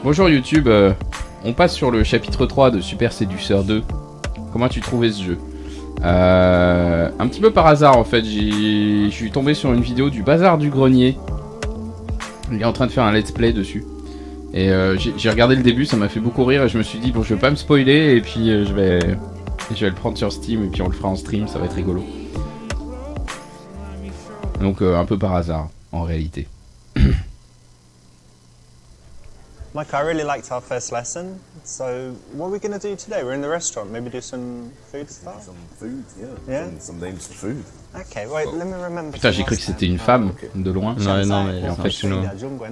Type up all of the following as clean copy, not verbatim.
Bonjour YouTube, on passe sur le chapitre 3 de Super Seducer 2. Comment as-tu trouvé ce jeu? Un petit peu par hasard en fait, je suis tombé sur une vidéo du bazar du grenier. Il est en train de faire un let's play dessus. Et j'ai regardé le début, ça m'a fait beaucoup rire et je me suis dit bon je vais pas me spoiler et puis je vais le prendre sur Steam et puis on le fera en stream, ça va être rigolo. Donc un peu par hasard en réalité. Mike, I really liked our first lesson. So, what are we going to do today? We're in the restaurant. Maybe do some food stuff? Some food, yeah. Yeah? Some names for food. Okay, wait, let me remember. Putain, j'ai cru que c'était une femme de loin. Ouais, non, mais Et en c'est un fait, chinois.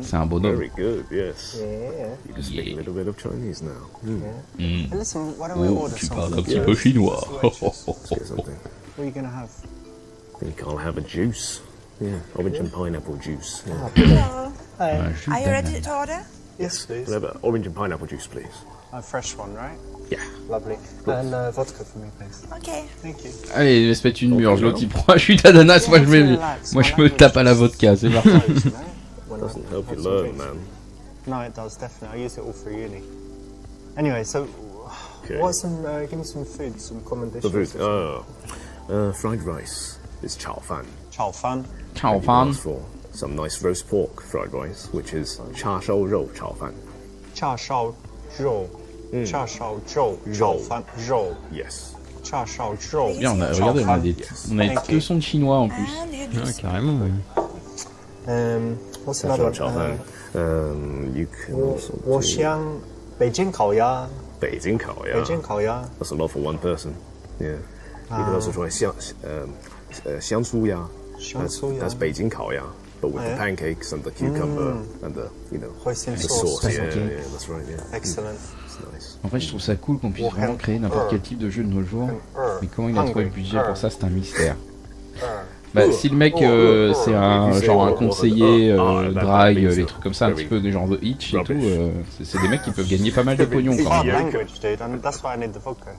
c'est un bonhomme. Very good, yes. Yeah. You can speak a little bit of Chinese now. Hey, listen, why don't we Oh, order tu something? parles un petit peu chinois. Let's get something. What are you going to have? I think I'll have a juice. Yeah, orange and pineapple juice. Yeah. Hello. Hey. Un jus Are you d'ananas. ready to order? Yes, please. Can I have an orange and pineapple juice, please? A fresh one, right? Yeah. Lovely. And vodka for me, please. Okay. Thank you. Allez, il va se mettre une murge, l'autre il prend un jus d'ananas, moi je me tape à la vodka, c'est parti. Doesn't help you learn, man. No, it does, definitely. I use it all for uni. Anyway, so, Okay. what's some, give me some food, some common dishes. The food. Fried rice. It's chao fan. Chao fan. Ciao You can fan. ask for some nice roast pork fried rice, which is cha shao rou chao fan. Cha shao zhou. Cha shao zhou. Chao fan. Zhou. Yes. Cha shao zhou. Bien, regardez, on a des petites leçons de chinois en plus. And you Ouais, carrément. Ouais. What's Cha another shao one? fan. You can also do 我想北京烤鸭。北京烤鸭. 北京烤鸭。 That's a lot for one person. Yeah. You can also try 香酥鸭. 香酥鸭。 That's Beijing 烤鸭, but with the pancakes and the cucumber and the, you know, Hoisin the sauce. sauce. Yeah, that's right. Yeah. Excellent. It's nice. En fait, je trouve ça cool qu'on puisse vraiment créer n'importe quel type de jeu de nos jours. Mais comment il a trouvé le budget pour ça, c'est un mystère. Bah, si le mec c'est un genre un conseiller, drague, les trucs comme ça, un petit peu des genres de Hitch et tout, c'est des mecs qui peuvent gagner pas mal de pognon quand Hard même. language, dude, and that's why I need the vodka.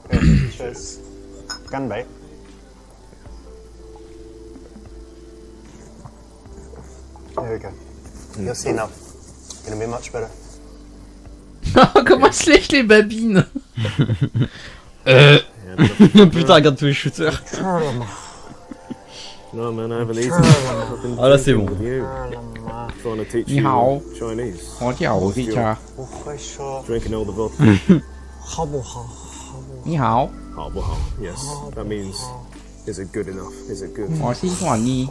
Cheers. Ganbei. There we go. You'll see now. Gonna be much better. Comment se lèchent les babines? Putain, regarde tous les shooters. No, man, I haven't eaten. I've been Ah, là, c'est drinking bon. with you, trying to teach Ni you hao. Chinese. 我叫Richard。 Drinking all the vodka. 好不好？你好， 好不好? Yes, that means, is it good enough? Is it good? 我是Johnny。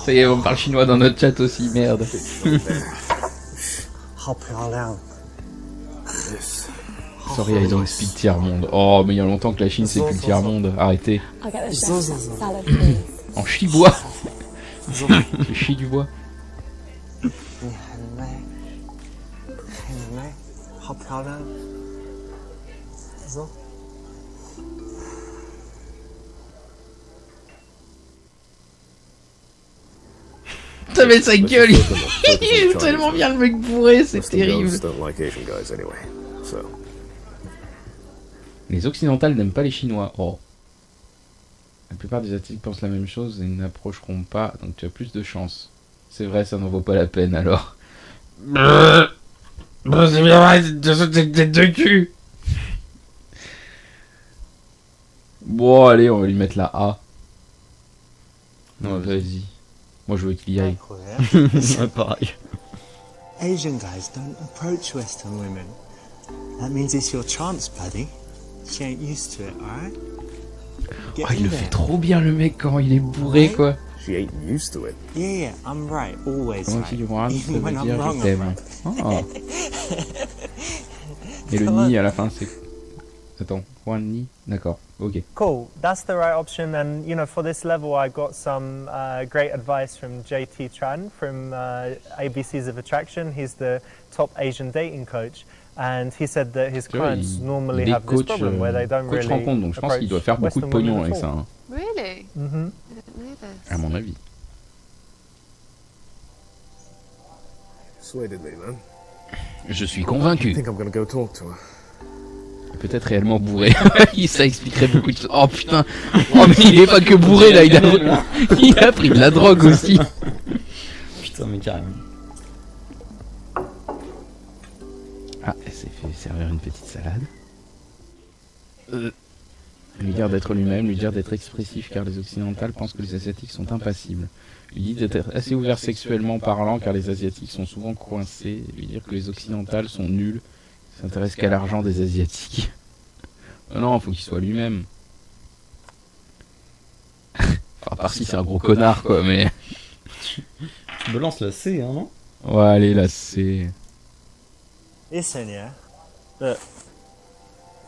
Ça y est, on parle chinois dans notre chat aussi, merde. 好漂亮。 Yes. Sorry, I don't speak tiers-monde. Oh, mais il y a longtemps que la Chine c'est plus le tiers-monde. Arrêtez. I'll get the chef's salad, please. En chibois. C'est chi du bois. 你很美，很美，好漂亮。走。 Putain, mais sa gueule, il Focus est on tellement Chinese, bien le mec bourré, c'est Western girls terrible. don't like Asian guys anyway, so. Les occidentales n'aiment pas les chinois. Oh. La plupart des asiatiques pensent la même chose et n'approcheront pas, donc tu as plus de chance. C'est vrai, ça n'en vaut pas la peine alors. Bon, c'est bien vrai, c'est tête de cul. Bon, allez, on va lui mettre la A. Non, vas-y. Moi, je veux qu'il y aille. Ouais, pareil. Asian guys don't approach Western women. That means it's your chance, buddy. She ain't used to it, alright? Oh, il le fait trop bien, le mec, quand il est bourré, quoi. She ain't used to it. Yeah, yeah, I'm right, always Comment right. tu vois, ça Even veut when I'm dire wrong, je I'm t'aime. right. Oh. Et le ni à la fin, c'est... Attends, Juan ni? D'accord, ok. Cool, that's the right option. And you know, for this level, I got some great advice from JT Tran from ABCs of Attraction. He's the top Asian dating coach, and he said that his Tu vois, clients normally il est have this coach, problem where they don't coach really rencontre, donc je pense qu'il doit faire beaucoup de approach pognon Western avec ça, women hein, Really? at all. Mhm. I didn't know this. à mon avis. Persuaded me, man. Je suis I convaincu. think I'm gonna go talk to her. Peut-être réellement bourré. Ça expliquerait beaucoup de choses. Oh putain. Oh mais il est pas que bourré là, il a pris de la drogue aussi. Putain, mais carrément. Ah, elle s'est fait servir une petite salade. Lui dire d'être lui-même, lui dire d'être expressif car les occidentales pensent que les asiatiques sont impassibles. Lui dire d'être assez ouvert sexuellement parlant car les asiatiques sont souvent coincés. Lui dire que les occidentales sont nuls, s'intéressent qu'à l'argent des asiatiques. Non, faut qu'il soit lui-même. Enfin, à part si c'est un gros connard quoi, mais... Tu me lances la C, hein, non? Ouais, allez, là c'est... Listen, yeah. Look,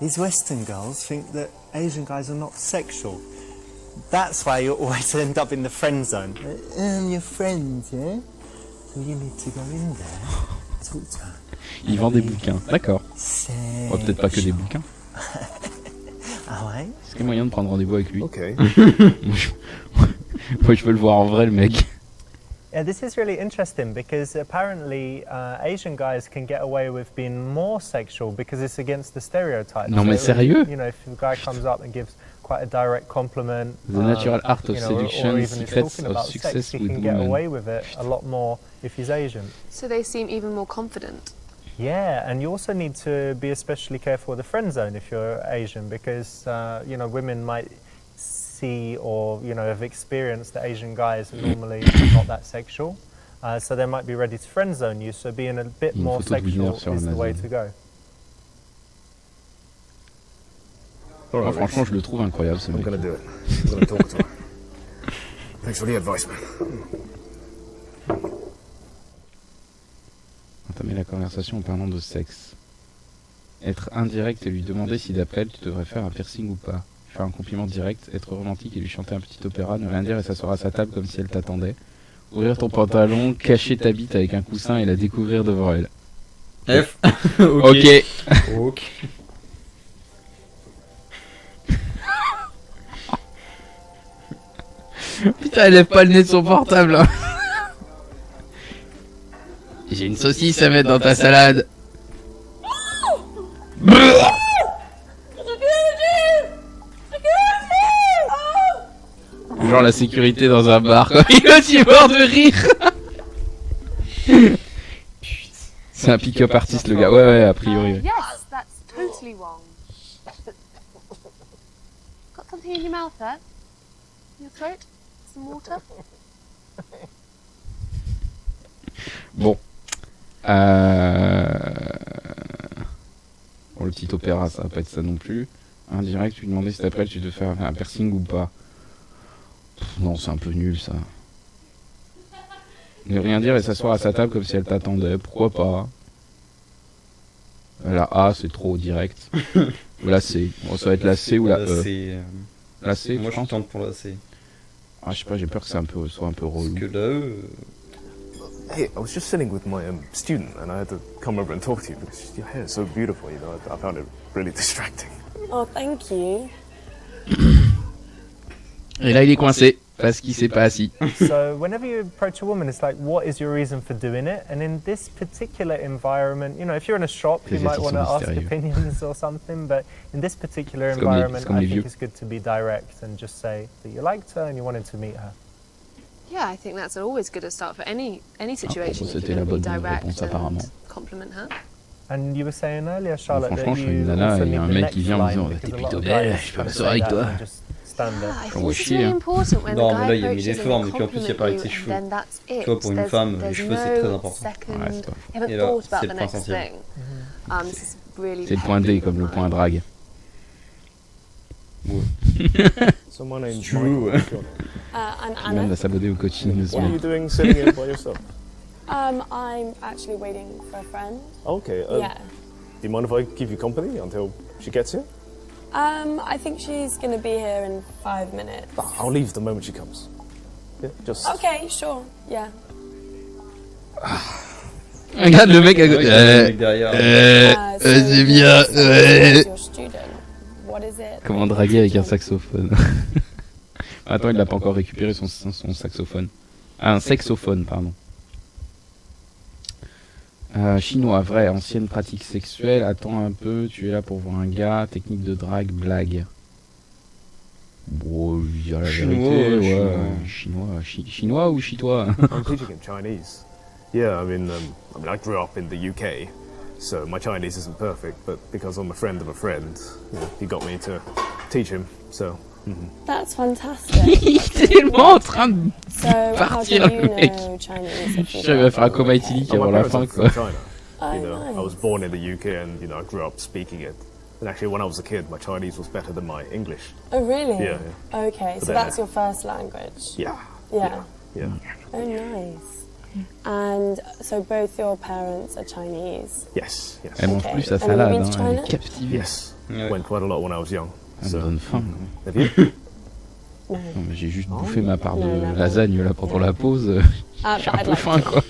these Western girls think that Asian guys are not sexual. That's why you always end up in the friend zone. Your friends, yeah? So you need to go in there, talk to her. Il vend des bouquins, d'accord. Say, Oh, peut-être pas que des bouquins. ah ouais? Est-ce qu'il y a moyen de prendre rendez-vous avec lui? Okay. Moi je veux le voir en vrai le mec. Yeah, this is really interesting because apparently Asian guys can get away with being more sexual because it's against the stereotypes. Non, mais sérieux? You know, if a guy comes up and gives quite a direct compliment, The natural art of you know, seduction, or even is secrets talking of about success sex, he with can get women. away with it a lot more if he's Asian. So they seem even more confident. Yeah, and you also need to be especially careful with the friend zone if you're Asian because you know, women might see or, you know, have experienced that Asian guys are normally not that sexual. So they might be ready to friend zone you, so being a bit Une more photo de sexual winner sur is the way Amazon. to go. Moi, franchement je le trouve incroyable ce I'm mec. gonna do it. I'm gonna talk to her. Thanks for the advice, man. Entamer la conversation en parlant de sexe. Être indirect et lui demander si d'après elle tu devrais faire un piercing ou pas. Faire un compliment direct, être romantique et lui chanter un petit opéra, ne rien dire et s'asseoir à sa table comme si elle t'attendait. Ouvrir ton pantalon, cacher ta bite avec un coussin et la découvrir devant elle. F. Ok. Ok. Putain, elle lève pas le nez de son portable. Hein. J'ai une saucisse à mettre dans ta salade. Genre la sécurité dans un bar quoi. Il est aussi mort de rire. C'est un pick-up artiste le gars. Ouais, a priori. Ouais. Yes, that's totally wrong. Got something in your mouth there? Your throat? Some water? Bon. Bon, le petit opéra, ça va pas être ça non plus. Indirect, tu lui demandais si t'appelles, tu devais faire un piercing ou pas. Pff, non, c'est un peu nul ça. Ne rien dire et s'asseoir à sa table comme si elle t'attendait, pourquoi pas. La A, c'est trop direct. Ou la C. Bon, ça va être la C ou la E. C. La C, Moi tu je penses? tente pour la C. Ah, je sais pas, j'ai peur que c'est un peu, soit un peu Parce relou. que la E. Hey, I was just sitting with my student, and I had to come over and talk to you because your hair is so beautiful. You know, I found it really distracting. Oh, thank you. Et là, il est coincé parce qu'il s'est pas assis. So whenever you approach a woman, it's like, what is your reason for doing it? And in this particular environment, you know, if you're in a shop, you Les might asiatiques want to sont ask mystérieux. opinions or something. But in this particular C'est comme les- environment, c'est comme I les think vieux. it's good to be direct and just say that you liked her and you wanted to meet her. Yeah, I think that's always good to start for any situation. If c'était you're la going to be bonne direct réponse, apparemment. and compliment her. And you were saying earlier, Charlotte, franchement, that je suis you une nana, also il y a need un the mec next qui vient en line disant, because t'es a lot plutôt of belle, guys je peux will m'asseoir say avec that toi. and just stand there. I J'envoie think it's chier, really hein. important when Non, the mais guy là, il y a mis approaches les and formes, they et puis en plus, il y a compliment pas avec you, ses and cheveux. then that's it. Tu vois, pour une There's- femme, les there's cheveux, c'est no très important. second- Ouais, c'est pas- You haven't Et là, thought c'est about le the point next essentiel. thing. This is really C'est le point D heavy comme le in point mind. drague. So my name's True. Michael. Sure. I'm Qui même Anna. va s'abonner au coaching ce What are you mec. doing sitting here by yourself? I'm actually waiting for a friend. Okay. Yeah. Do you mind if I keep you company until she gets here? I think she's gonna be here in 5 minutes. I'll leave the moment she comes. Yeah, just. Okay, sure. Yeah. Regarde le mec à Ouais, côté. il y a un mec derrière. C'est bien. so where's your student? What is it? Comment draguer avec un saxophone? Attends, il l'a pas encore récupéré son saxophone. Ah, un saxophone, pardon. Chinois, vrai, ancienne pratique sexuelle. Attends un peu, tu es là pour voir un gars. Technique de drague, blague. Bon, il dit la Chinois, vérité, ouais, ouais. Chinois ou chitois? I'm teaching in Chinese. Yeah, I mean, I grew up in the UK, So my Chinese isn't perfect, but because I'm a friend of a friend, you know, he got me to teach him. So. That's fantastic. Il est tellement en train de So, how do partir, you le mec. know Chinese? If you Je vais faire un coma éthylique Oh, my avant la parents fin, are quoi. from China. Oh, You know, I was nice. born in the UK and, you know, I grew up speaking it. And actually, when I was a kid, my Chinese was better than my English. Oh, really? Yeah, Okay, so then that's I- your first language? Yeah. Yeah. Yeah. Oh, nice. And so both your parents are Chinese? Yes, yes. Elle mange Okay. plus sa And you salade, been to hein, elle China? est captivée. Yes. Ouais. Went quite a lot when I was young. Elle me So, donne faim. have you? No. Non, mais j'ai juste bouffé ma part de Non, non. lasagne là pendant la pause. J'ai un I'd peu like faim, to. quoi.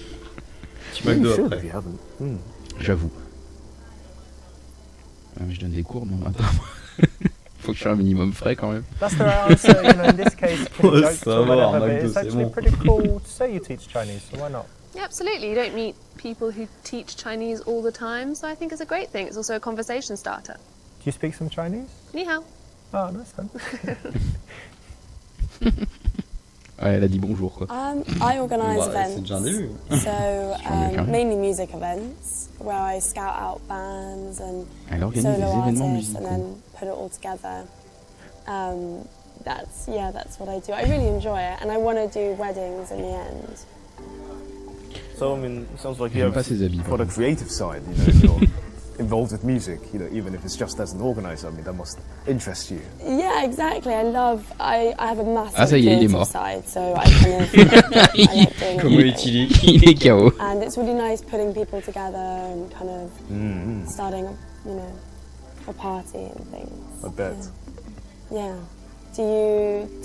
Petit McDo Should après. if you haven't. J'avoue. Ah, mais je donne des cours, non, attends. Faut que je sois un minimum frais quand même. That's the right answer. You know, in this case, it can Ouais, be jokes ça or va, whatever, but McDo, it's c'est actually bon. pretty cool to say you teach Chinese. So why not? Yeah, absolutely. You don't meet people who teach Chinese all the time, so I think it's a great thing. It's also a conversation starter. Do you speak some Chinese? Ni hao. Oh, nice then. Ouais, elle a dit bonjour, quoi. I organise Ouais, c'est déjà un events. début. So carré. mainly music events where I scout out bands and Elle organise des solo événements artists and musicaux. then put it all together. That's what I do. I really enjoy it, and I want to do weddings in the end. So, I mean, it sounds like you J'aime have pas ses habits. quite par a contre. creative side, you know, if you're involved with music, you know, even if it's just as an organizer, I mean, that must interest you. Yeah, exactly. I have a massive Ah, ça y est, il est creative mort. side, so I kind of I like doing Comment everything. éthylique. Il est KO. And it's really nice putting people together and kind of starting, you know, a party and things. I bet. Yeah. Do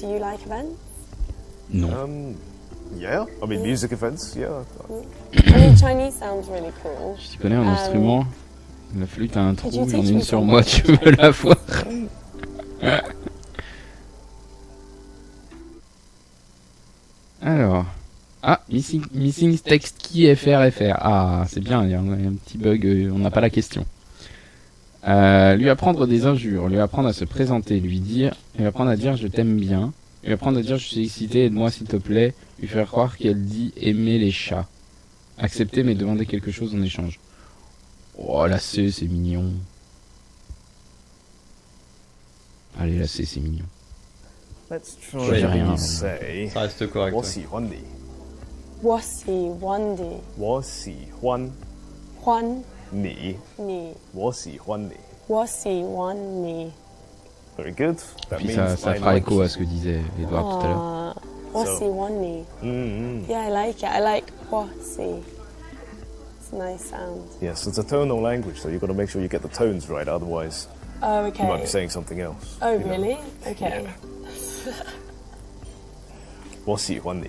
you like events? Non. Yeah, I mean, music events, yeah. I mean, Chinese sounds really cool. Si tu connais un instrument, la flûte a un trou, Could you j'en ai teach une me sur some? moi, tu veux la voir? Alors. Ah, missing text key FR. Ah, c'est bien, il y a un petit bug, on n'a pas la question. Lui apprendre des injures, lui apprendre à se présenter, lui apprendre à dire je t'aime bien, lui apprendre à dire je suis excité, aide-moi s'il te plaît, lui faire croire qu'elle dit aimer les chats. Accepter mais demander quelque chose en échange. Oh, la C, c'est mignon. Allez, la C, c'est mignon. Let's Je try dis rien. and say, Ça reste correct. "我ouais.喜欢你." Wasi Wandi 我喜欢 Huan 你. Ni 我喜欢你. Wasi Wan Ni. Very good. That Puis means ça I fera like écho à ce que disait Edouard tout à l'heure. Ah, Wasi So- Wan Ni. Mm-hmm. Yeah, I like it. I like Wasi. It's a nice sound. Yes, it's a tonal language, so you've got to make sure you get the tones right, otherwise Oh, you might okay. be saying something else. Oh, you know. really? Okay. 我喜欢你.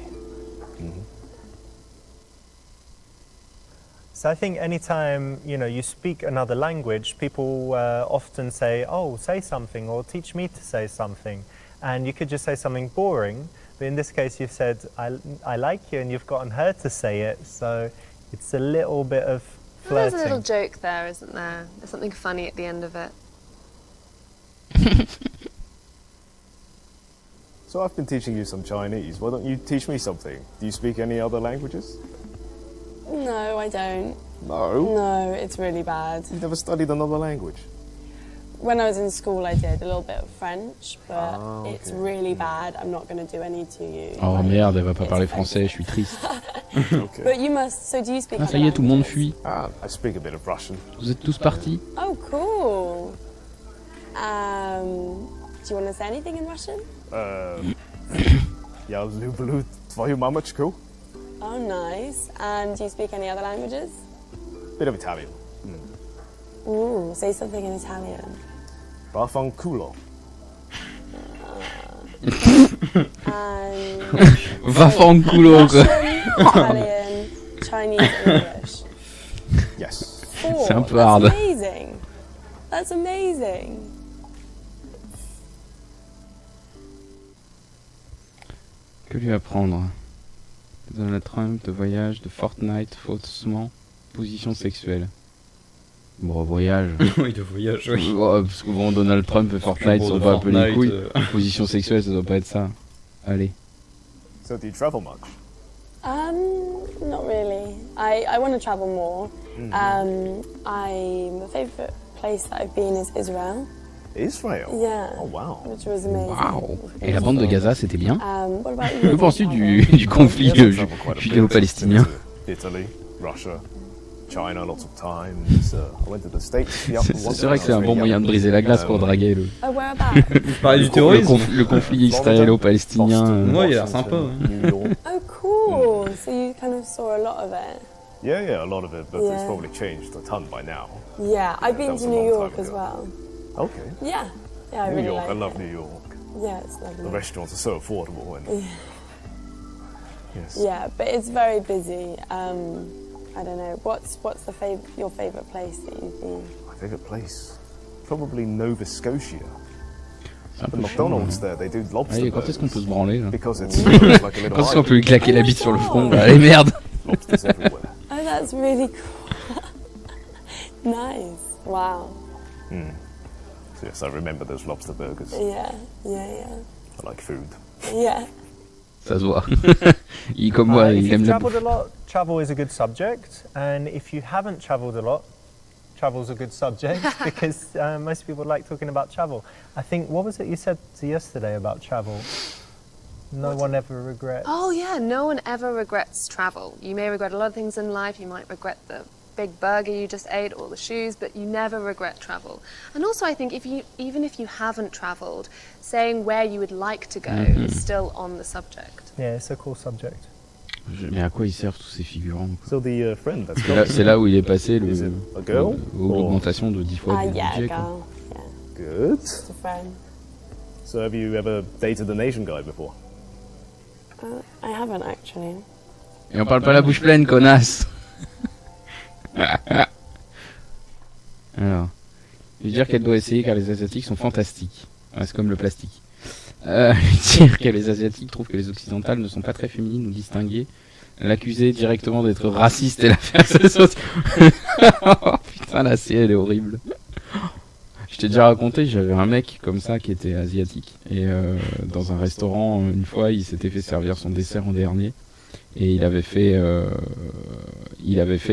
So I think anytime you speak another language, people often say, "Oh, say something," or "Teach me to say something," and you could just say something boring. But in this case, you've said, "I like you," and you've gotten her to say it. So it's a little bit of There's a little flirting. joke there, isn't there? There's something funny at the end of it. So I've been teaching you some Chinese. Why don't you teach me something? Do you speak any other languages? No, I don't. No. No, it's really bad. You've never studied another language? When I was in school, I did a little bit of French, but Ah, it's okay. really bad. I'm not going to do any to you. Oh Like, merde, elle va pas it's parler offensive. français, je suis triste. Okay. But you must. So do you speak? Ah, other ça y est, tout le monde languages? fuit. I speak a bit of Russian. Vous êtes tous partis? Oh, cool. Do you want to say anything in Russian? Я люблю твою мамочку. Oh, nice. And do you speak any other languages? Bit of Italian. Ooh, say something in Italian. Vaffanculo. And Va fanculo, quoi. Italian, Chinese, English. Yes. Four. C'est un peu That's hard. amazing. That's amazing. Que lui apprendre? Donald Trump, de voyage, de Fortnite, faussement, position sexuelle. Bon, voyage. Oui, de voyage, oui. Ouais, parce que bon, Donald Trump et Fortnite Bon, sont de pas un peu les Fortnite, couilles. Position sexuelle, ça doit pas être ça. Allez. So do you travel much? not really. I want to travel more. My favourite place that I've been is Israel. Israel? Yeah. Oh, wow. Which was amazing. Waouh. Et la bande de Gaza, c'était bien. What about you? Que penses-tu du conflit judéo-palestinien? Italy, Russia, China, lots of times. I went to the States. C'est vrai que c'est un bon moyen de briser la glace pour draguer le, Oh, where about? Vous parlez du terrorisme? le conflit israélo-palestinien. Moi, il a l'air sympa. New York. Oh, cool. So you kind of saw a lot of it. Yeah, a lot of it, but it's Yeah. probably changed a ton by now. Yeah, I've been that was to a New long York time as ago. well. Okay. Yeah. Yeah, I New really York, like I love it. New York. Yeah, it's lovely. The restaurants are so affordable and yes. Yeah, but it's very busy. I don't know. What's your favourite place that you've been? My favourite place, probably Nova Scotia. C'est un The peu chaud. McDonald's there, they do lobster Allez, quand est-ce qu'on peut se branler là? because it's like a little Quand est-ce qu'on peut lui island. claquer la bite sur le front? Allez, merde! Lobsters everywhere. Oh, that's really cool. Nice. Wow. So yes, I remember those lobster burgers. Yeah. I like food. Yeah. Ça se voit. Il, comme moi, If il you've aime le travelled a lot, travel is a good subject. And if you haven't travelled a lot, travel's a good subject because most people like talking about travel. I think, what was it you said yesterday about travel? No one ever regrets. Oh yeah, no one ever regrets travel. You may regret a lot of things in life. You might regret the big burger you just ate or the shoes, but you never regret travel. And also I think even if you haven't travelled, saying where you would like to go is still on the subject. Yeah, it's a cool subject. Mais à quoi ils servent tous ces figurants quoi? So the friend that's C'est là où il est passé Is it a girl l'augmentation de 10 fois du Yeah, budget. Quoi. girl. Yeah, good. just a friend. So have you ever dated an Asian guy before? I haven't actually. Et on parle pas la bouche pleine, connasse! Alors, lui dire qu'elle doit essayer car les Asiatiques sont fantastiques. Ouais, c'est comme le plastique. Lui dire que les Asiatiques trouvent que les Occidentales ne sont pas très féminines ou distinguées. L'accuser directement d'être raciste et la faire s'associer. Oh, putain, la série elle est horrible. Je t'ai déjà raconté, j'avais un mec comme ça qui était asiatique. Et dans un restaurant, une fois, il s'était fait servir son dessert en dernier. Et il avait fait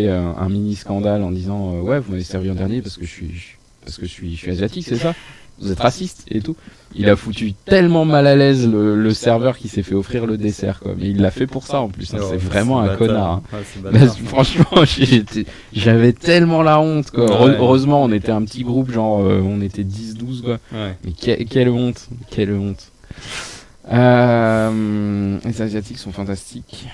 un mini scandale en disant ouais, vous m'avez servi en dernier parce que je suis asiatique, c'est ça? Vous êtes raciste et tout. Il a foutu tellement mal à l'aise le serveur qui s'est fait offrir le dessert quoi. Mais il l'a fait pour ça en plus. Hein. C'est vraiment un connard. Hein. Ouais, c'est Là, bâtard. franchement, j'avais tellement la honte quoi. Ouais. Heureusement, on était un petit groupe, genre on était 10-12 quoi. Ouais. Mais quelle honte, quelle honte. Les Asiatiques sont fantastiques.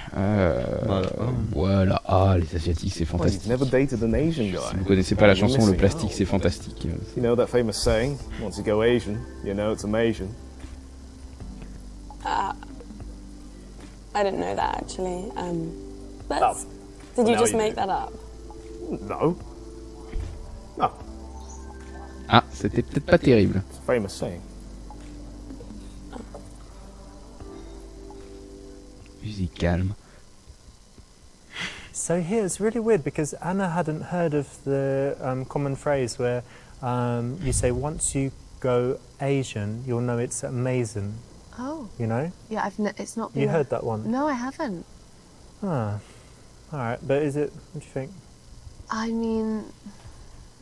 Voilà. Ah, les Asiatiques, c'est Well, you've fantastique. never dated an Asian Si guy. vous connaissez pas la You're chanson, le missing plastique, out. c'est fantastique. You know that famous saying, once you go Asian, you know it's Asian. I didn't know that actually. Did you now just you make do. that up? No. No, Ah, c'était peut-être pas terrible. it's a famous saying. Musique calme. So here it's really weird because Anna hadn't heard of the common phrase where you say once you go Asian, you'll know it's amazing. Oh, You know, yeah, it's not been... you heard that one. No, I haven't. Ah, all right. But is it? What do you think? I mean,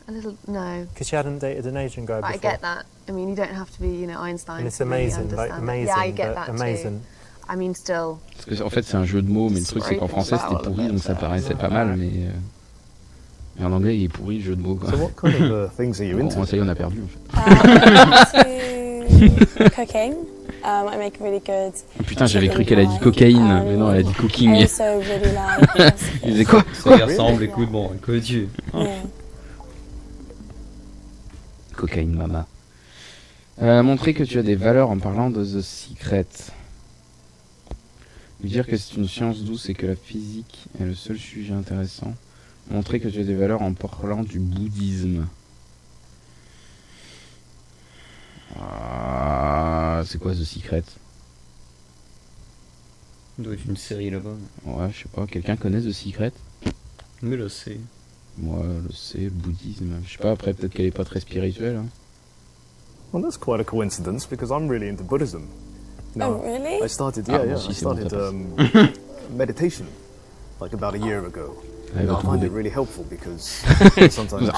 a little, no. Because you hadn't dated an Asian guy But before. I get that. I mean, you don't have to be, Einstein. And it's to really amazing, like understand it. amazing, Yeah, I get but that amazing. too. I mean, still, Parce que, en fait, c'est un jeu de mots, mais le truc, c'est qu'en français, c'était pourri, donc ça paraissait pas mal, mais en anglais, il est pourri, le jeu de mots, quoi. So what kind of things are you Bon, into? ça y est, on a perdu, en fait. Into cooking. I make really good. Putain, j'avais cru qu'elle a dit cocaïne, mais non, elle a dit I cooking. also really like recipes. Il disait quoi? Ça y ressemble, écoute, bon, que tu. Yeah. Cocaïne, mama. Montrer que tu as des valeurs en parlant de The Secret. Lui dire que c'est une science douce et que la physique est le seul sujet intéressant. Montrer que tu as des valeurs en parlant du bouddhisme. Ah, c'est quoi The Secret? Il doit être une série là-bas. Ouais, je sais pas, quelqu'un connaît The Secret? Mais là, c'est. Moi, je sais, le bouddhisme. Je sais pas, après, peut-être qu'elle est pas très spirituelle. Hein. Well, that's quite a coincidence because I'm really into Buddhism. Oh, really? I started, Ah, I bon, si, c'est bon, started ça passe. meditation like about a year ago. Elle va I find trouver. it really helpful because sometimes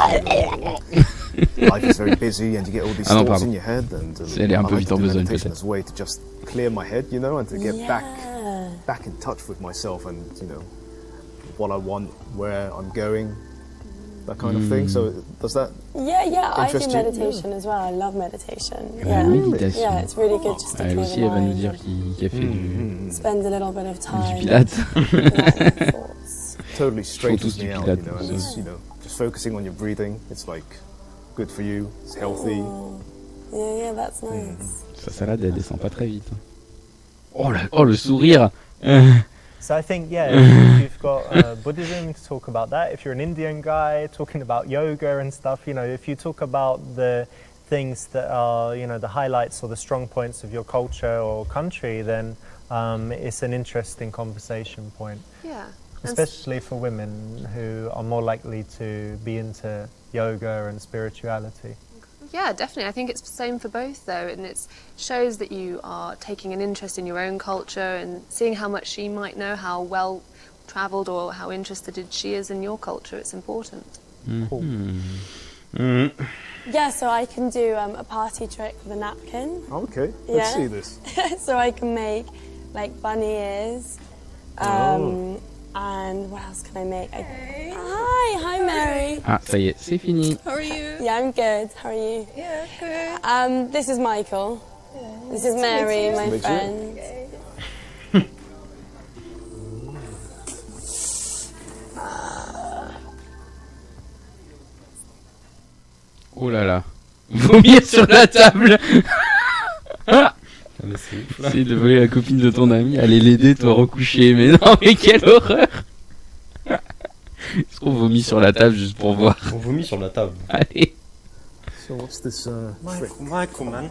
life is very busy and you get all these Ah non, thoughts pardon. in your head, and Elle est un I peu like vite to en do besogne, meditation peut-être. as a way to just clear my head, you know, and to get Yeah. back in touch with myself and, you know, what I want, where I'm going, that kind of thing. So does that Yeah, I do Interest you? meditation as well. I love meditation. La méditation. Yeah, it's really good just to Elle clear aussi, the elle va nous mind dire and qu'il a fait du spend a little bit of time pilates. with my thoughts. totally straightens tous me du out, pilates, you know, and so. it's, you know, just focusing on your breathing, it's like good for you, it's healthy. Oh, yeah, that's nice. Sa salade, elle descend pas très vite. Oh, le sourire. So I think, yeah, if you've got Buddhism to talk about that. If you're an Indian guy talking about yoga and stuff, you know, if you talk about the things that are, you know, the highlights or the strong points of your culture or country, then it's an interesting conversation point, Yeah. especially for women who are more likely to be into yoga and spirituality. Yeah, definitely. I think it's the same for both, though, and it shows that you are taking an interest in your own culture and seeing how much she might know, how well travelled or how interested she is in your culture. It's important. Yeah, so I can do a party trick with a napkin. Okay, let's Yeah. see this. So I can make like bunny ears. And what else can I make? Hi Mary. Ah, ça y est, c'est fini. How are you? Yeah, I'm good. How are you? Yeah, good. This is Michael. This is Mary, my meet you. friend. Oh là là. Vomir sur la table. Ah, mais c'est ouf, là. C'est de voler la copine de ton ami, aller l'aider, toi recoucher. Mais non, mais quelle horreur. Est-ce qu'on vomit sur la table juste pour voir? On vomit sur la table. Allez. So what's this trick? Michael, man.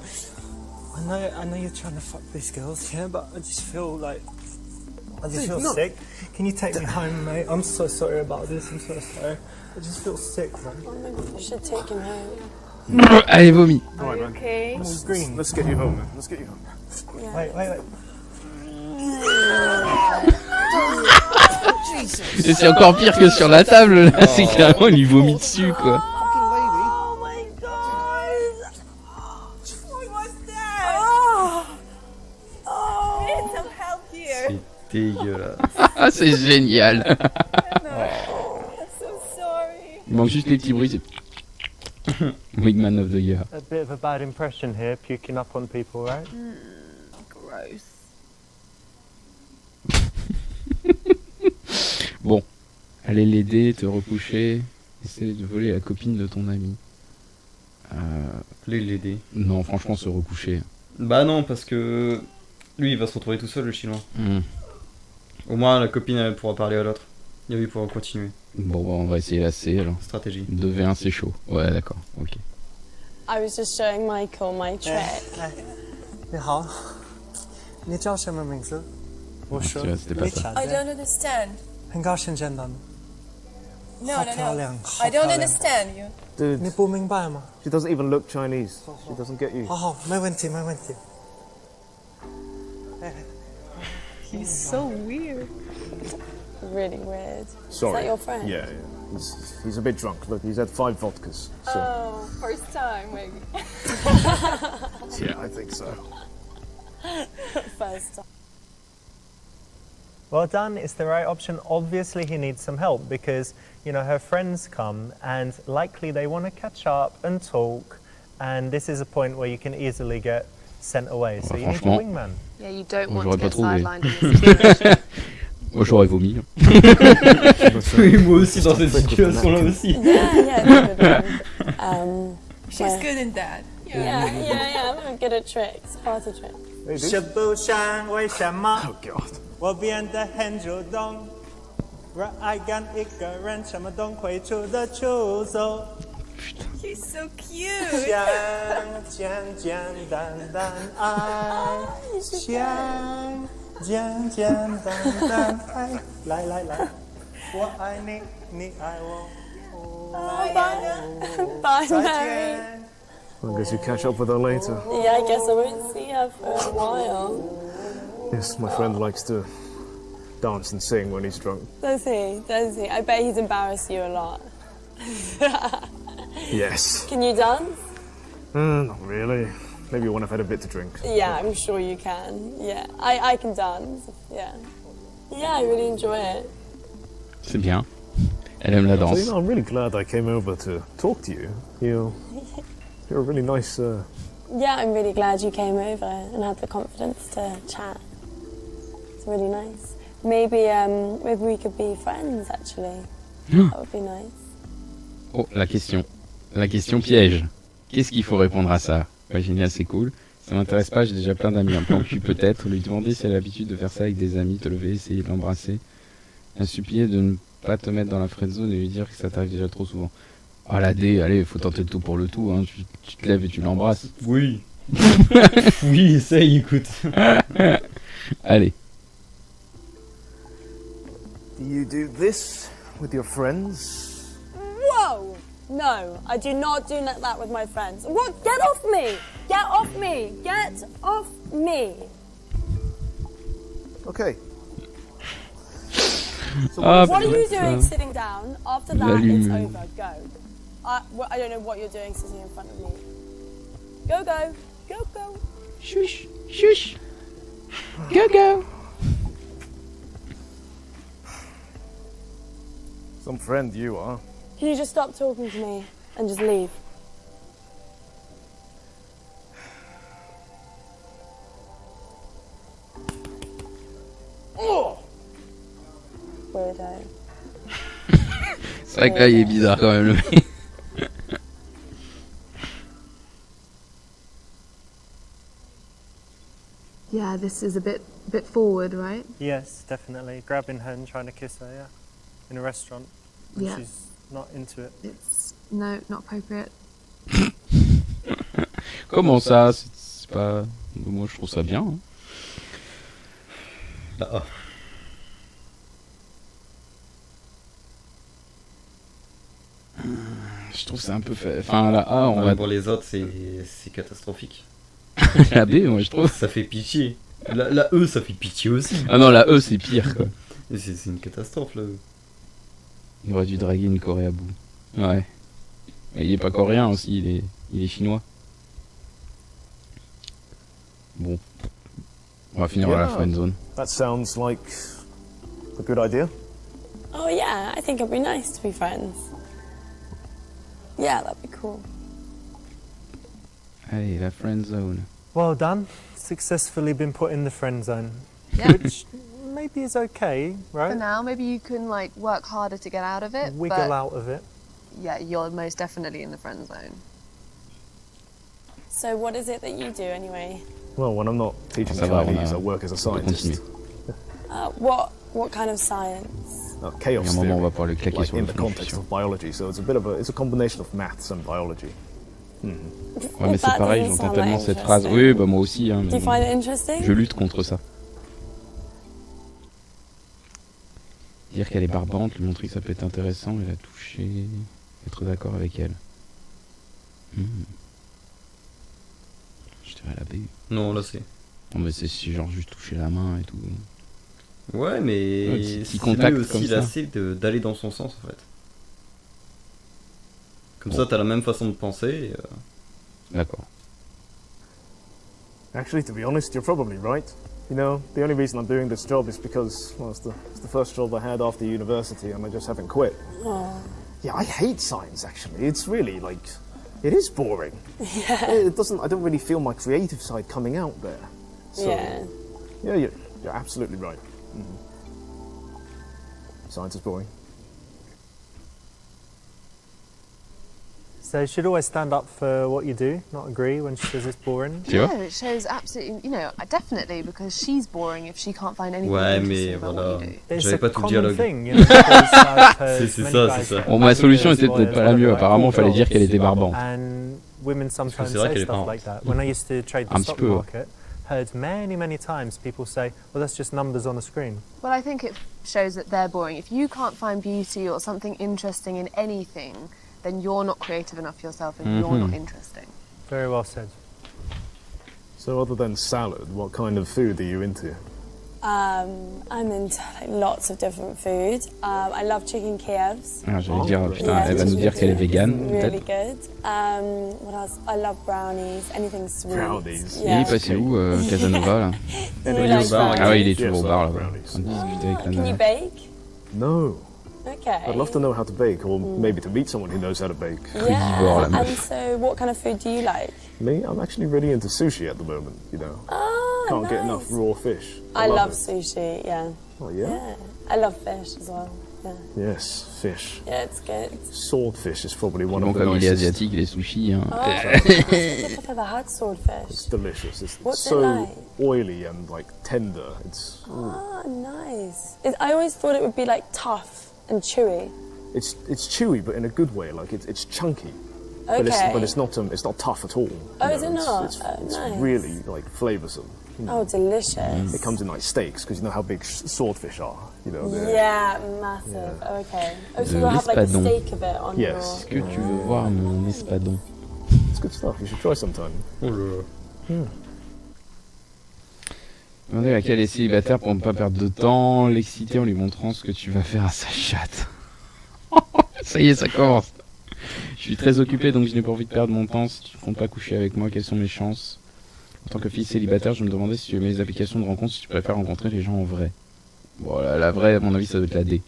I know you're trying to fuck these girls, yeah, but I just feel like I just feel sick. Can you take me home, mate? I'm so sorry about this. I'm so sorry. I just feel sick, man. Oh my God, you should take him home. Allez, vomis. All right, man. Okay. It's green. Let's get you home, man. Let's get you home. Yeah. Wait. Et c'est encore pire que sur la table, là. C'est clairement, il lui vomit dessus, quoi. Oh my god! What's that? We need some help here. C'est dégueulasse. Ah, c'est génial. I'm so sorry. Il manque juste les petits bruits. C'est Wingman of the Year. A bit of a bad impression here, puking up on people, right? Gross. Bon, aller l'aider, te recoucher, essayer de voler la copine de ton ami. L'aider. Non, franchement, se recoucher. Bah non, parce que lui, il va se retrouver tout seul, le chinois. Hmm. Au moins, la copine, elle pourra parler à l'autre. Et lui, il pourra continuer. Bon, bah, on va essayer la C alors. Stratégie. 2v1, c'est chaud. Ouais, d'accord, ok. I was just showing Michael my trick. 你好，你叫什么名字？我说 c'était pas ça. I don't understand. 很高兴见到你。 No, 好 no, 漂 no. 亮， I don't 好漂亮。 understand you. 你 Dude, 不明白吗？ she doesn't even look Chinese. She doesn't get you. 好，没问题。 He's so weird. Really weird. Sorry. Is that your friend? Yeah. He's a bit drunk. Look, he's had 5 vodkas. So Oh, first time maybe. yeah, I think so. First time. Well done, it's the right option. Obviously he needs some help because, you know, her friends come and likely they want to catch up and talk, and this is a point where you can easily get sent away. So Ouais, you need a franchement. wingman. Yeah, you don't Moi, want to j'aurais pas get trouvé. sidelined in this situation. Moi, j'aurais vomi. Oui, moi aussi, dans cette situation-là aussi. Yeah, it's a good one. She's Where- good in that. Yeah, I'm good at tricks, party tricks. 是不想为什么 Oh God. 我变得很主动，让爱跟一个人什么都会出的出走， He's so cute. 想简简单单爱，想简简单单爱，来，我爱你，你爱我， Bye, 再 Mary. 见。 I guess you catch up with her later. Yeah, I guess I won't see her for a while. Yes, my friend likes to dance and sing when he's drunk. Does he? Does he? I bet he's embarrassed you a lot. Yes. Can you dance? Not really. Maybe when I've had a bit to drink. Yeah, I'm sure you can. Yeah, I can dance. Yeah. Yeah, I really enjoy it. C'est bien. Elle aime la So, danse. you know, I'm really glad I came over to talk to you. You're a really nice... Yeah, I'm really glad you came over and had the confidence to chat. It's really nice. Maybe we could be friends, actually. That would be nice. Oh, la question. La question piège. Qu'est-ce qu'il faut répondre à ça? Ouais, génial, c'est cool. Ça m'intéresse pas, j'ai déjà plein d'amis. Un plan cul peut-être. Lui demander si elle a l'habitude de faire ça avec des amis, te lever, essayer de l'embrasser. La supplier de ne pas te mettre dans la friendzone et lui dire que ça t'arrive déjà trop souvent. Ah la D, allez, faut tenter le tout pour le tout. Hein. Tu te lèves et tu l'embrasses. Oui. Oui, essaye, écoute. Allez. Do you do this with your friends? Whoa! No, I do not do that with my friends. What? Get off me! Get off me! Get off me! Okay. Ah, What are you putain. doing sitting down? After that, it's over. Go. I don't know what you're doing sitting in front of me. Go, go. Go, go. Shush, shush. Go, go. Some friend you are. Can you just stop talking to me and just leave? Oh! Weirdo. C'est vrai que là, il est bizarre quand même, le mec. Yeah, this is a bit forward, right? Yes, definitely. Grabbing her and trying to kiss her, yeah. In a restaurant. And Yeah. she's not into it. It's not appropriate. Comment ça? C'est pas... Moi, je trouve ça bien. Hein. Ah. Je trouve que c'est un peu fait... Enfin, la A, on va... Pour les autres, c'est catastrophique. La B, moi, je trouve... Ça fait pitié. La E, ça fait pitié aussi. Ah non, la E, c'est pire, quoi. C'est une catastrophe, là. Il aurait dû draguer une Corée à bout. Ouais. Et il est pas coréen aussi, il est chinois. Bon. On va finir dans la friendzone. That sounds like a good idea. Oh yeah, I think it'd be nice to be friends. Yeah, that'd be cool. Allez, la friendzone. Well done. Successfully been put in the friend zone. Yeah. Which maybe is okay, right? For now, maybe you can like work harder to get out of it. Wiggle but out of it. yeah, you're most definitely in the friend zone. So what is it that you do anyway? Well, when I'm not teaching Ça va, Chinese, on I work as a peut continuer. scientist. What kind of science? Chaos Il y a un moment, on va theory, pouvoir le claquer like sur in le the front. context of biology. So it's a combination of maths and biology. Ouais, mais c'est That pareil, doesn't j'entends sound tellement that cette phrase. interesting. Oui, bah moi aussi. Hein, Do you mais find it interesting? je lutte contre ça. Dire qu'elle est barbante, lui montrer que ça peut être intéressant, et la toucher, être d'accord avec elle. Je dirais la B. Non, là, c'est... Non, mais c'est genre juste toucher la main et tout. Ouais, mais Ouais, petit c'est contact lui aussi comme ça. lassé d'aller dans son sens, en fait. Comme Bon. ça, t'as la même façon de penser. Et, D'accord. Actually, to be honest, you're probably right. You know, the only reason I'm doing this job is because, well, it's the first job I had after university and I just haven't quit. Oh. Yeah, I hate science, actually. It's really, like, it is boring. Yeah. I don't really feel my creative side coming out there. So, Yeah. yeah, you're absolutely right. Science is boring. So you should always stand up for what you do, not agree when she says it's boring. Tu vois? No, it shows absolutely, definitely, because she's boring if she can't find anything Ouais, interesting mais about voilà. what you do. It's J'avais a pas tout le common dialogue. thing, you know, because I've heard C'est many ça, guys c'est ça. Bon, ma solution était lawyers, peut-être pas la mieux. whatever, Apparemment, like, fallait dire qu'elle était barbante. And women sometimes c'est vrai say qu'elle est stuff pas like that. When I used to trade the Un stock petit peu, ouais. market, heard many times people say, well, that's just numbers on a screen. Well, I think it shows that they're boring. If you can't find beauty or something interesting in anything, then you're not creative enough yourself and you're not interesting. Very well said. So other than salad, what kind of food are you into? I'm into like lots of different food. I love chicken Kievs. Ah, j'allais dire, putain, Yeah, elle va nous it's dire qu'elle est really végane, Really peut-être. good. What else? I love brownies. Anything sweet. Brownies. Il Yeah. est passé où, Casanova, là? Do you Il est like au bar, brownies? Ah oui, il est Yes, toujours au I bar, like là-bas. brownies. On discutait avec la Can you nana. bake? No. Okay. I'd love to know how to bake, or maybe to meet someone who knows how to bake. Crudivore, la Yeah. meuf. And so, what kind of food do you like? Me, I'm actually really into sushi at the moment, you know. Oh, Can't nice. get enough raw fish. I love it. sushi. Yeah. Oh, yeah? Yeah. I love fish as well. Yeah. Yes, fish. Yeah, it's good. Swordfish is probably one Bon, of the comme il est nicest. asiatique, il est sushi, hein. Oh, I don't think I've ever had swordfish. It's delicious. It's What's it so like? oily and like tender. It's Oh, nice. I always thought it would be like tough and chewy. it's chewy, but in a good way. Like it's chunky, Okay. but it's not tough at all. Oh, you is know, it not? It's, Oh, it's nice. really like flavoursome. Oh, delicious. It comes in like steaks because you know how big swordfish are. You know. they're- Yeah, massive. Okay. Oh, so De you'll have like a l'espadon. steak of it on Yes. Est-ce que tu veux voir mon espadon? It's good stuff. You should try sometime. Oh là là. Demandez laquelle est célibataire pour ne pas perdre de temps, l'exciter en lui montrant ce que tu vas faire à sa chatte. Ça y est, ça commence. Je suis très occupé donc je n'ai pas envie de perdre mon temps. Si tu ne comptes pas coucher avec moi, quelles sont mes chances? En tant que fille célibataire, je me demandais si tu aimais les applications de rencontre, si tu préfères rencontrer les gens en vrai. Bon, la vraie, à mon avis, ça doit être la D.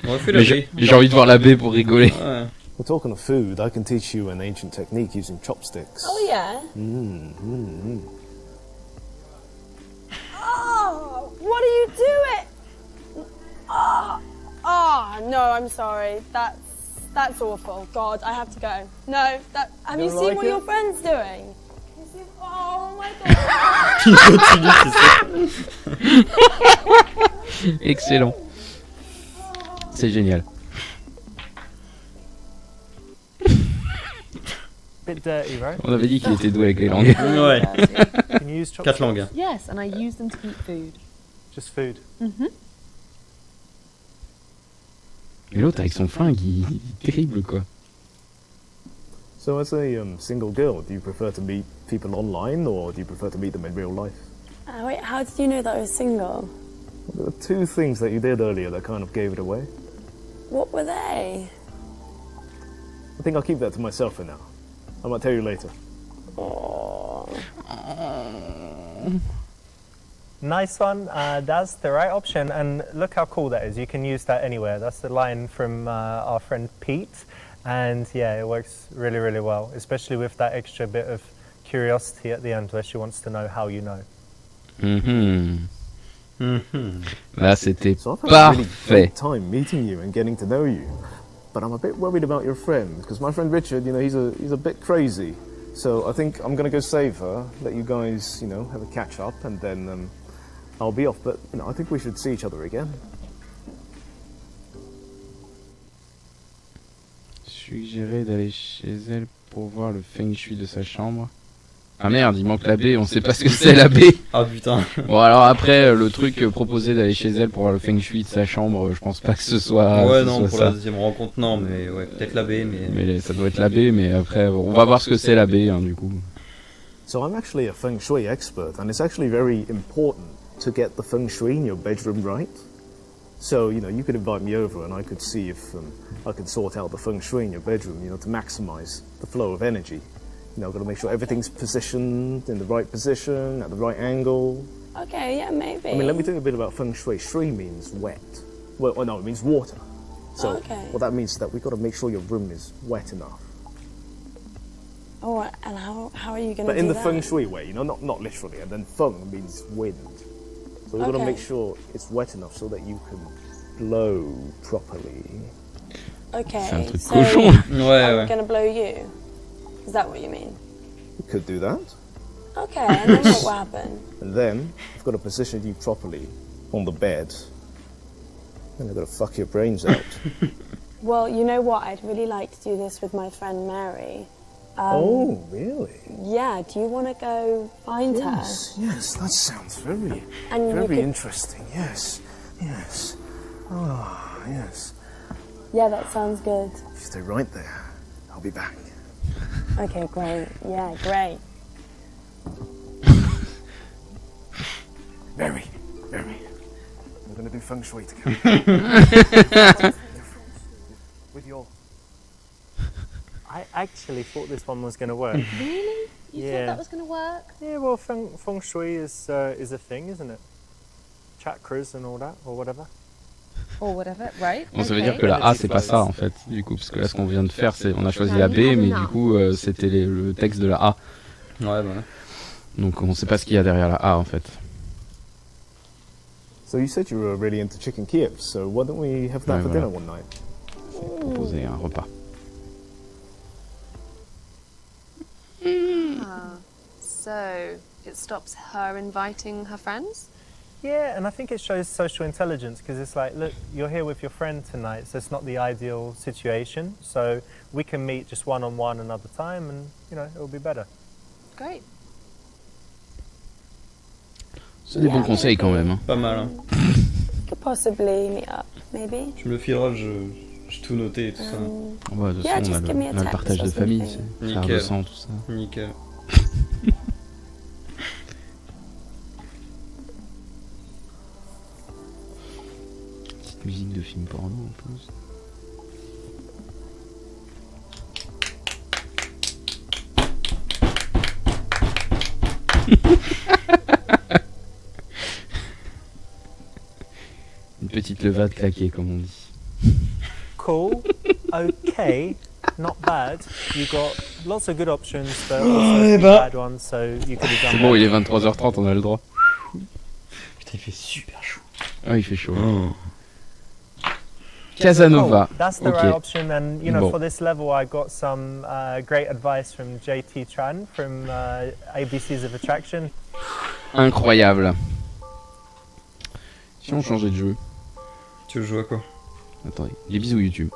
On refait la Mais B. j'ai envie de voir la B pour rigoler. Ouais. Well, talking of food, I can teach you an ancient technique using chopsticks. Oh, yeah. Oh, what are you doing? Oh, no, I'm sorry. That's awful. God, I have to go. No, have you Don't seen like what it? your friend's doing? Oh my God. Excellent. C'est génial. Bit dirty, right? On avait dit qu'il était doué avec les langues. Ouais. Can you use 4 chopsticks? langues. Yes, and I use them to eat food. Just food. Et l'autre avec son flingue, il est terrible quoi. So, as a single girl, do you prefer to meet people online or do you prefer to meet them in real life? Wait, how did you know that I was single? There were two things that you did earlier that kind of gave it away. What were they? I think I'll keep that to myself for now. I might tell you later. Nice one. That's the right option. And look how cool that is. You can use that anywhere. That's the line from our friend Pete. And yeah, it works really, really well, especially with that extra bit of curiosity at the end where she wants to know how you know. Là c'était So I've had a really parfait. great time meeting you and getting to know you. But I'm a bit worried about your friend because my friend Richard, you know, he's a bit crazy. So I think I'm gonna go save her, let you guys, you know, have a catch up, and then I'll be off. But you know, I think we should see each other again. Suggérer d'aller chez elle pour voir le feng shui de sa chambre. Ah merde, il manque la B, on sait pas ce que c'est la B. Ah putain. Bon alors après, le truc proposé d'aller chez elle pour voir le feng shui de sa chambre, je pense pas que ce soit, Ouais, ce non, soit pour ça. la deuxième rencontre, non, mais ouais, peut-être la B, mais. Mais ça doit être la B, mais après, on va voir ce que c'est la B, hein, du coup. So I'm actually a feng shui expert, and it's actually very important to get the feng shui in your bedroom right. So, you know, you could invite me over and I could see if I could sort out the feng shui in your bedroom, you know, to maximize the flow of energy. You know, I've got to make sure everything's positioned in the right position, at the right angle. Okay, yeah, maybe. I mean, let me tell you a bit about feng shui. Shui means wet. Well, no, it means water. So Okay. what that means is that we've got to make sure your room is wet enough. Oh, and how are you going to But do in the that? feng shui way, you know, not literally. And then feng means wind. So we've got to Okay. make sure it's wet enough so that you can blow properly. Okay, C'est un truc so cochon. Ouais, I'm ouais. going to blow you. Is that what you mean? You could do that. Okay, and then what will happen? And then we've got to position you properly on the bed. And I've got to fuck your brains out. Well, you know what? I'd really like to do this with my friend Mary. Oh, really? Yeah, do you want to go find her? Yes, that sounds very, And you very could- interesting. Yes, yes. Ah, yes. Yeah, that sounds good. You stay right there. I'll be back. Okay, great. Yeah, great. Very. We're going to do feng shui together. With your... I actually thought this one was going to work. Really? You Yeah. thought that was going to work? Yeah, well, feng shui is a thing, isn't it? Chakras and all that, or whatever. Or whatever, right? Bon, ça veut dire que la A c'est pas ça en fait, du coup, parce que là ce qu'on vient de faire c'est, on a choisi la B, mais du coup c'était le texte de la A. Ouais, voilà. Donc on sait pas ce qu'il y a derrière la A en fait. So you said you were really into chicken Kiev, so why don't we have that Ouais, for voilà. dinner one night? C'est proposer un repas. Ah, so it stops her inviting her friends? Yeah, and I think it shows social intelligence because it's like, look, you're here with your friend tonight, so it's not the ideal situation. So we can meet just one-on-one another time and, you know, it'll be better. Great. C'est des bons conseils quand même. Hein. Pas mal, hein. Could possibly meet up, maybe. Tu me le fileras, j'ai tout noté et tout ça. Ouais, de toute Yeah, façon, just give me a on a le text partage or de famille, something. c'est frère de Nickel. sang, tout ça. Nickel. Petite musique de film porno en plus. Une petite levade claquée comme on dit. Cool, okay, not bad. You got lots of good options, but also eh some ben. bad ones, so you could have done C'est bon, better. il est 23h30, on a le droit. Putain, il fait super chaud. Ah, il fait chaud. Casanova. That's the Ok. right option, and you know, Bon. for this level, I got some great advice from JT Tran from ABCs of Attraction. Incroyable. Si on changeait de jeu. Tu veux jouer à quoi? Attendez, des bisous YouTube.